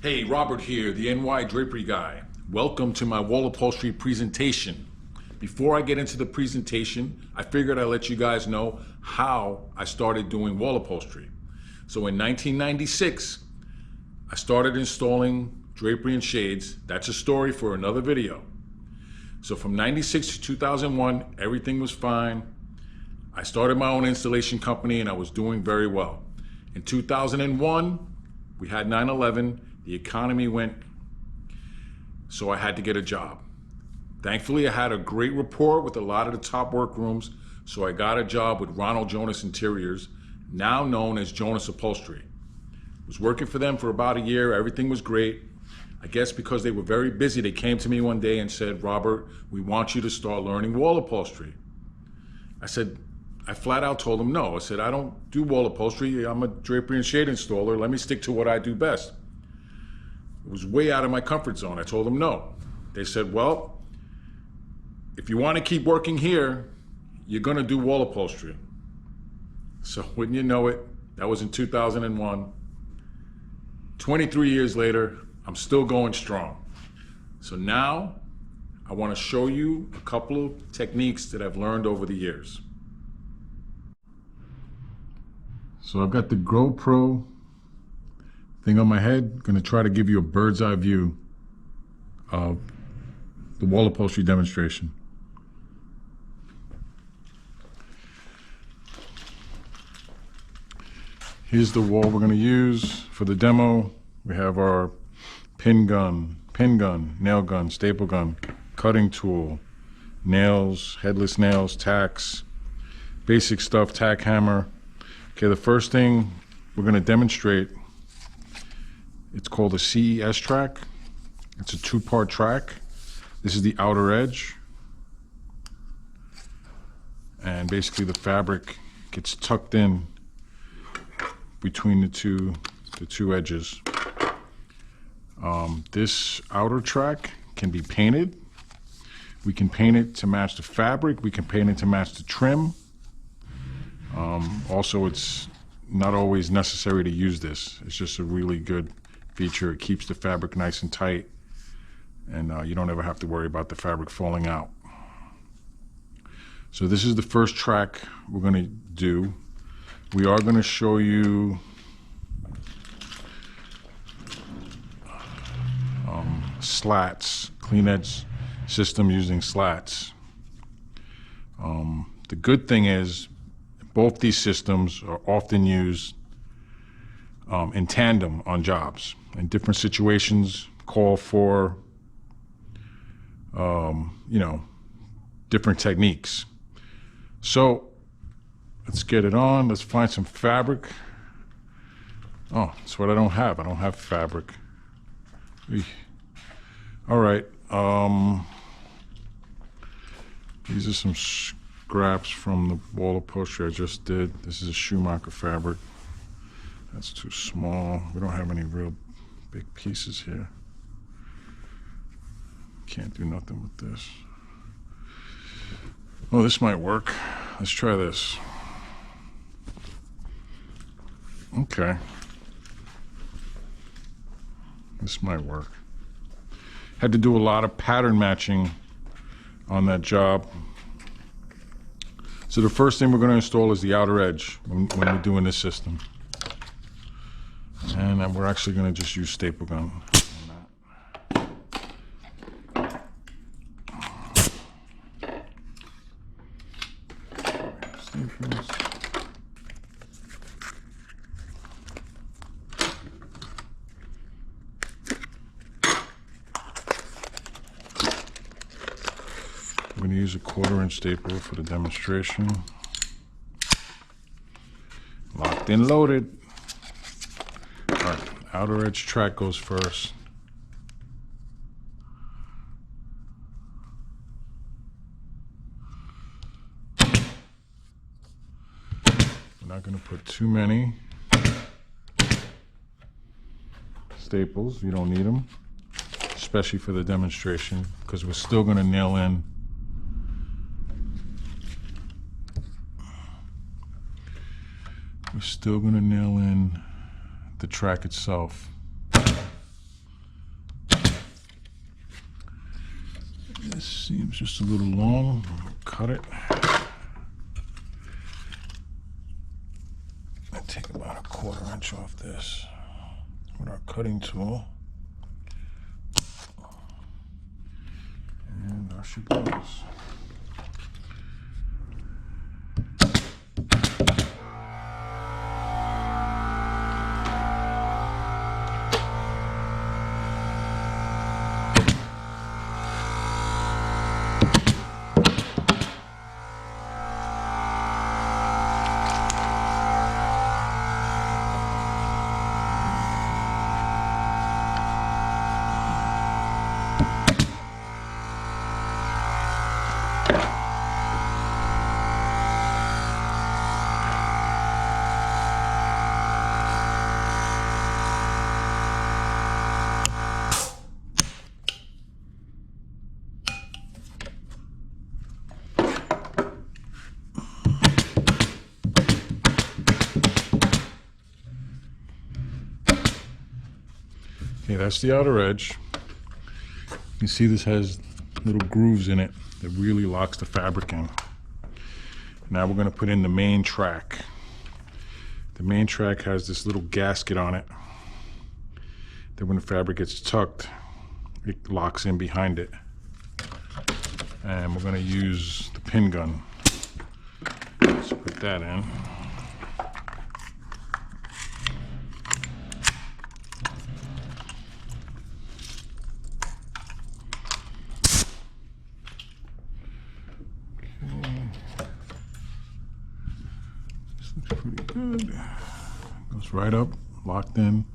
Hey, Robert here, the NY Drapery Guy. Welcome to my wall upholstery presentation. Before I get into the presentation, I figured I'd let you guys know how I started doing wall upholstery. So in 1996, I started installing drapery and shades. That's a story for another video. So from 96 to 2001, everything was fine. I started my own installation company and I was doing very well. In 2001, we had 9/11. The economy went, so I had to get a job. Thankfully, I had a great rapport with a lot of the top workrooms, so I got a job with Ronald Jonas Interiors, now known as Jonas Upholstery. Was working for them for about a year. Everything was great. I guess because they were very busy, they came to me one day and said, "Robert, we want you to start learning wall upholstery." I flat out told them no. I said, "I don't do wall upholstery. I'm a drapery and shade installer. Let me stick to what I do best." It was way out of my comfort zone. I told them no. They said, "Well, if you want to keep working here, you're going to do wall upholstery." So wouldn't you know it, that was in 2001. 23 years later, I'm still going strong. So now I want to show you a couple of techniques that I've learned over the years. So I've got the GoPro thing on my head. Going to try to give you a bird's eye view of the wall upholstery demonstration. Here's the wall we're going to use for the demo. We have our pin gun, nail gun, staple gun, cutting tool, nails, headless nails, tacks, basic stuff, tack hammer. Okay, the first thing we're going to demonstrate, it's called a CES track. It's a two-part track. This is the outer edge. And basically the fabric gets tucked in between the two edges. This outer track can be painted. We can paint it to match the fabric. We can paint it to match the trim. Also, it's not always necessary to use this. It's just a really good feature. It keeps the fabric nice and tight, and you don't ever have to worry about the fabric falling out. So this is the first track we're going to do. We are going to show you slats, clean edge system using slats. The good thing is both these systems are often used in tandem on jobs, and different situations call for different techniques. So let's get it on. Let's find some fabric. Oh, that's what I don't have. I don't have fabric. Eesh. All right. These are some scraps from the wall upholstery I just did. This is a Schumacher fabric. That's too small. We don't have any real big pieces here. Can't do nothing with this. Oh, this might work. Let's try this. Okay. This might work. Had to do a lot of pattern matching on that job. So the first thing we're going to install is the outer edge when we're doing this system. And then we're actually going to just use staple gun. Staples. I'm going to use a 1/4-inch staple for the demonstration. Locked and loaded. All right, outer edge track goes first. We're not going to put too many staples. You don't need them, especially for the demonstration, because we're still going to nail in the track itself. Seems just a little long. Cut it. I take about a 1/4 inch off this with our cutting tool. And there she goes. Okay, that's the outer edge. You see this has little grooves in it that really locks the fabric in. Now we're going to put in the main track. The main track has this little gasket on it that when the fabric gets tucked, it locks in behind it. And we're going to use the pin gun. Let's put that in. Pretty good. Goes right up, locked in.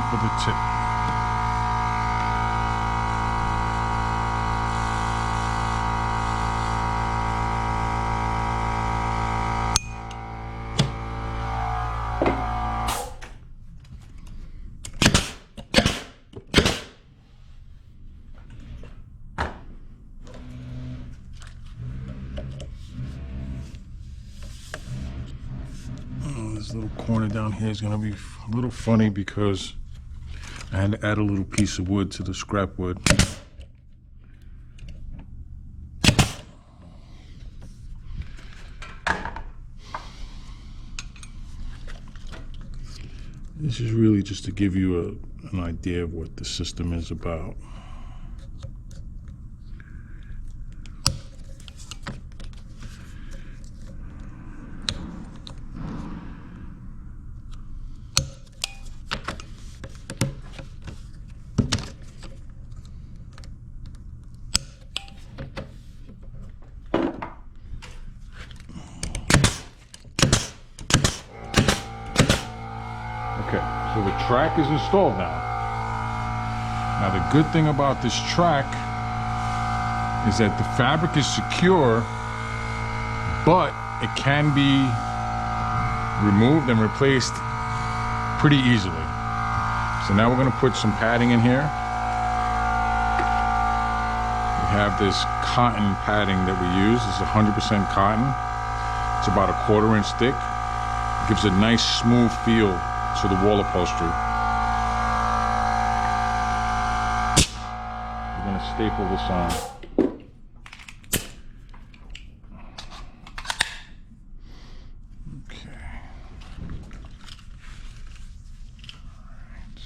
For the tip. This little corner down here is going to be a little funny because I had to add a little piece of wood to the scrap wood. This is really just to give you an idea of what the system is about. Okay, so the track is installed now. Now the good thing about this track is that the fabric is secure, but it can be removed and replaced pretty easily. So now we're going to put some padding in here. We have this cotton padding that we use. It's 100% cotton. It's about a 1/4 inch thick. It gives a nice smooth feel to the wall upholstery. We're going to staple this on. Okay. All right.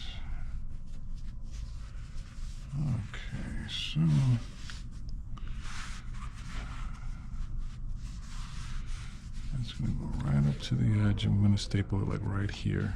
Just gonna go right up to the edge. I'm gonna staple it like right here.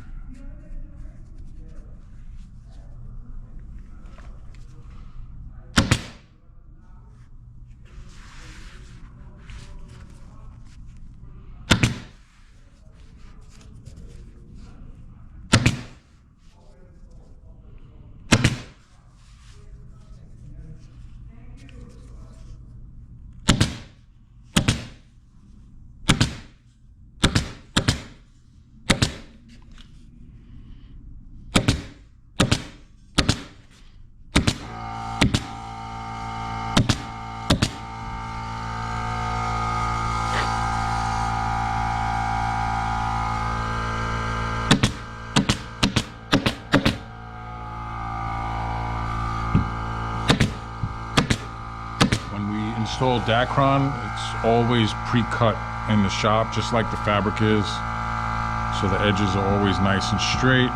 Install Dacron, it's always pre-cut in the shop, just like the fabric is. So the edges are always nice and straight.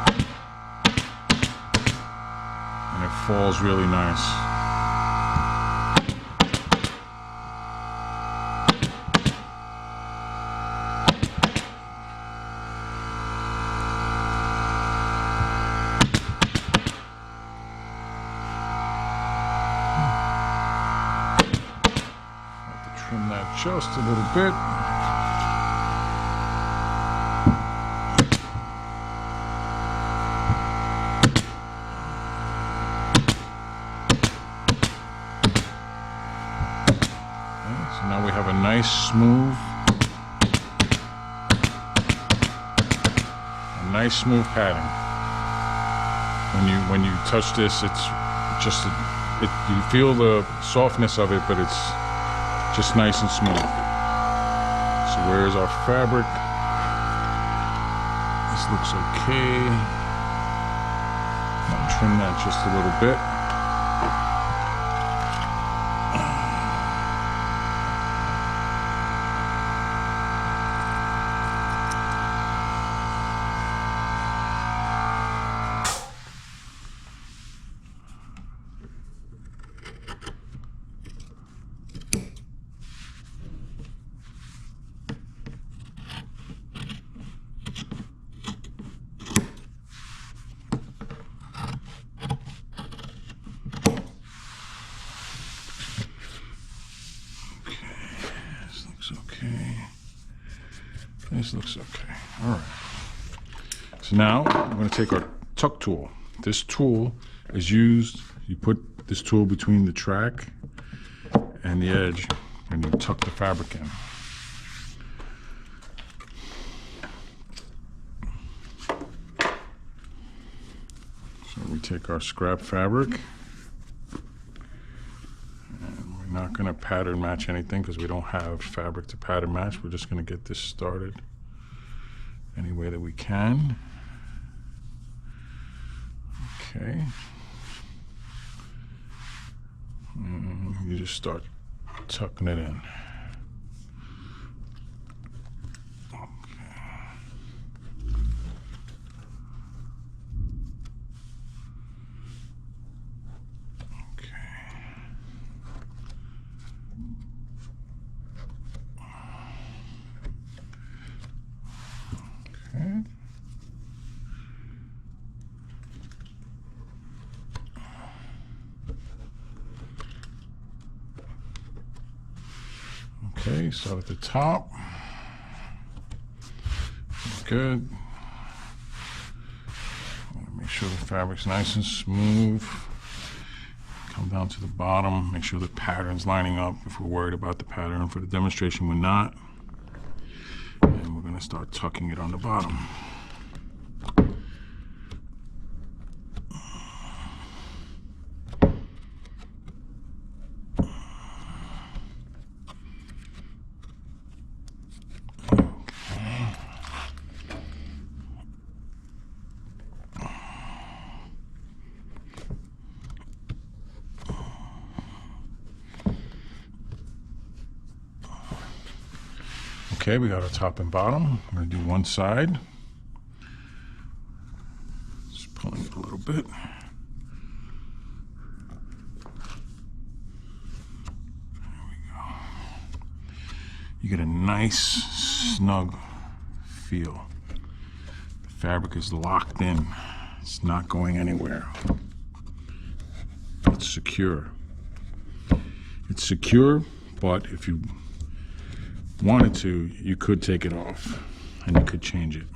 And it falls really nice. Trim that just a little bit. Okay, so now we have a nice smooth padding. When you touch this, it's just you feel the softness of it, but it's just nice and smooth. So where's our fabric? This looks okay. I'll trim that just a little bit. This looks okay. All right. So now we're going to take our tuck tool. This tool is used, you put this tool between the track and the edge and you tuck the fabric in. So we take our scrap fabric. We're not going to pattern match anything because we don't have fabric to pattern match. We're just going to get this started any way that we can. Okay. And you just start tucking it in. Okay, start at the top. Good. Make sure the fabric's nice and smooth. Come down to the bottom, make sure the pattern's lining up. If we're worried about the pattern, for the demonstration we're not. And we're gonna start tucking it on the bottom. Okay, we got our top and bottom. We're gonna do one side. Just pulling it a little bit. There we go. you get a nice snug feel. The fabric is locked in. It's not going anywhere. It's secure. It's secure, but if you wanted to, you could take it off and you could change it.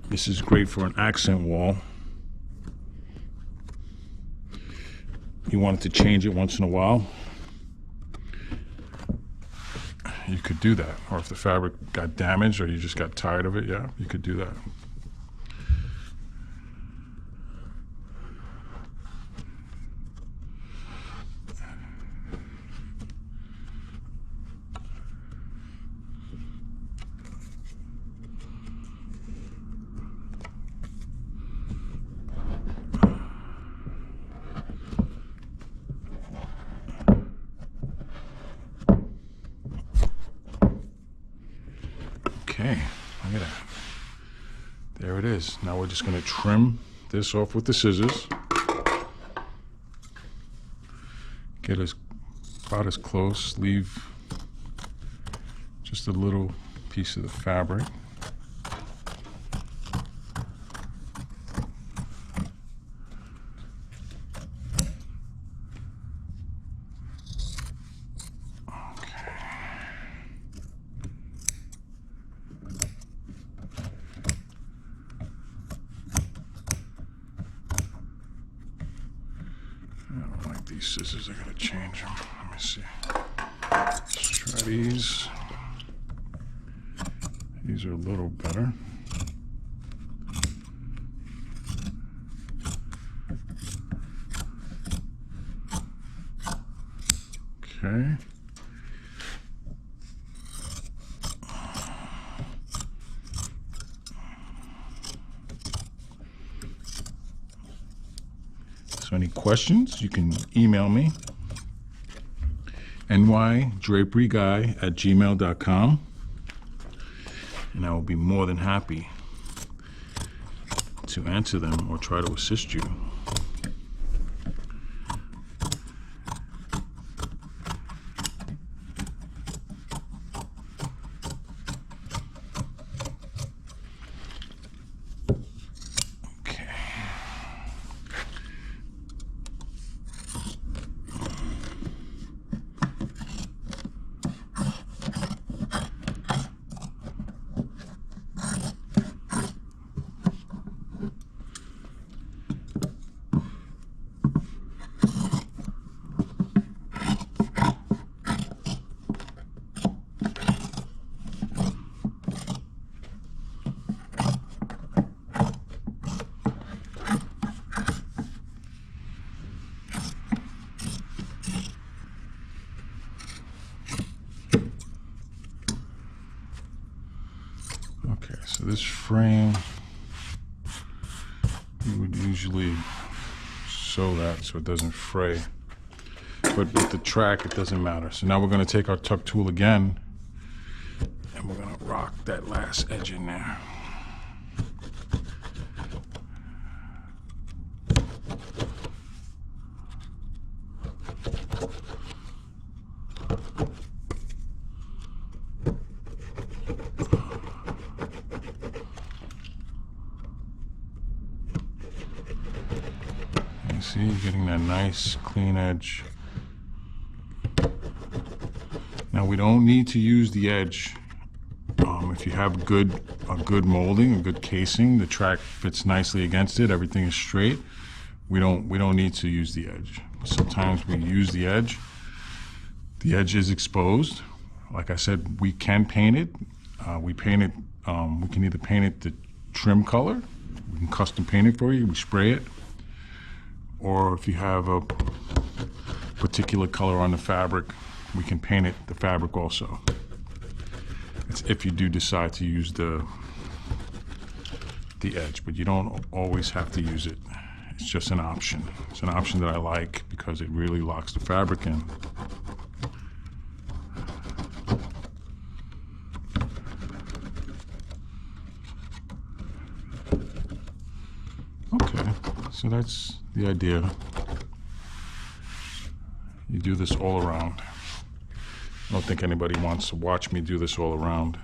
This is great for an accent wall. You wanted to change it once in a while, you could do that. Or if the fabric got damaged or you just got tired of it, yeah, you could do that. Okay, look at that. There it is. Now we're just going to trim this off with the scissors. Get about as close. Leave just a little piece of the fabric. These scissors, I gotta change them. Let me see. Let's try these. These are a little better. Okay. So any questions, you can email me, nydraperyguy@gmail.com, and I will be more than happy to answer them or try to assist you. Okay, so this frame, you would usually sew that so it doesn't fray, but with the track it doesn't matter. So now we're going to take our tuck tool again and we're going to rock that last edge in there. See, you're getting that nice clean edge. Now we don't need to use the edge. If you have a good molding, a good casing, the track fits nicely against it, everything is straight. We don't need to use the edge. Sometimes we use the edge. The edge is exposed. Like I said, we can paint it. We paint it. We can either paint it the trim color. We can custom paint it for you. We spray it. Or if you have a particular color on the fabric, we can paint it the fabric also. It's if you do decide to use the edge, but you don't always have to use it. It's just an option. It's an option that I like because it really locks the fabric in. Okay, so that's the idea. You do this all around. I don't think anybody wants to watch me do this all around.